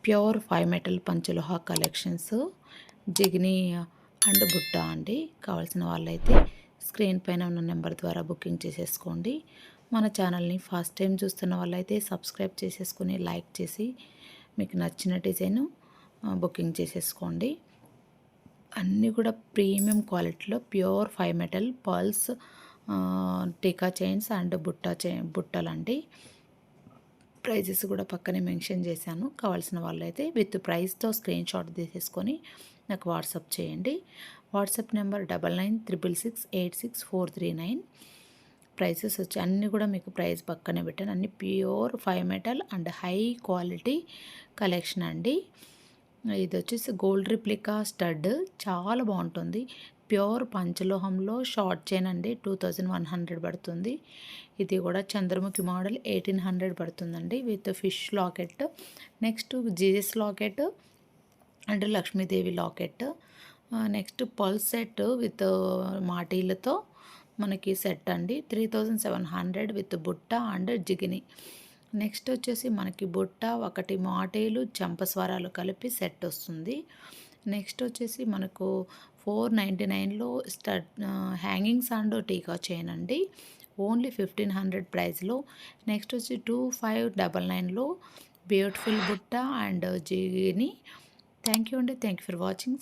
Pure 5 metal పంచలోహ collections జిగిని and బుట్ట అండి. కావాల్సిన వాళ్ళైతే స్క్రీన్ పైన ఉన్న నెంబర్ ద్వారా బుకింగ్ చేసేసుకోండి. మన ఛానల్ని ఫస్ట్ టైం చూస్తున్న వాళ్ళైతే సబ్స్క్రైబ్ చేసేసుకుని లైక్ చేసి మీకు నచ్చిన డిజైన్ బుకింగ్ చేసేసుకోండి. అన్నీ కూడా ప్రీమియం క్వాలిటీలో ప్యూర్ 5 మెటల్ పర్ల్స్ టీకా చైన్స్ అండ్ బుట్టలండి. ప్రైజెస్ కూడా పక్కనే మెన్షన్ చేశాను. కావాల్సిన వాళ్ళైతే విత్ ప్రైస్తో స్క్రీన్ షాట్ తీసేసుకొని నాకు వాట్సాప్ చేయండి. WhatsApp number 9966686439. ప్రైసెస్ వచ్చి అన్నీ కూడా మీకు ప్రైస్ పక్కనే పెట్టాను. అన్ని pure 5 metal and high quality collection అండి. ఇది వచ్చేసి గోల్డ్ రిప్లికా స్టడ్ చాలా బాగుంటుంది. ప్యూర్ పంచలోహంలో షార్ట్ చైన్ అండి. 2100 పడుతుంది. ఇది కూడా చంద్రముఖి మోడల్ 1800 పడుతుందండి with fish locket. Next GS locket and Lakshmidevi locket. Next pulse set with మాటీలతో మనకి సెట్ అండి 3700 విత్ బుట్ట అండ్ జిగిని. నెక్స్ట్ వచ్చేసి మనకి బుట్ట ఒకటి మాటీలు చంపస్వరాలు కలిపి సెట్ వస్తుంది. నెక్స్ట్ వచ్చేసి మనకు 499లో హ్యాంగింగ్స్ అండ్ టీకా చైన్ అండి. ఓన్లీ 1500 ప్రైస్లో. నెక్స్ట్ వచ్చి 2599లో బ్యూటిఫుల్ బుట్ట అండ్ జిగిని. థ్యాంక్ యూ అండి. Thank you for watching.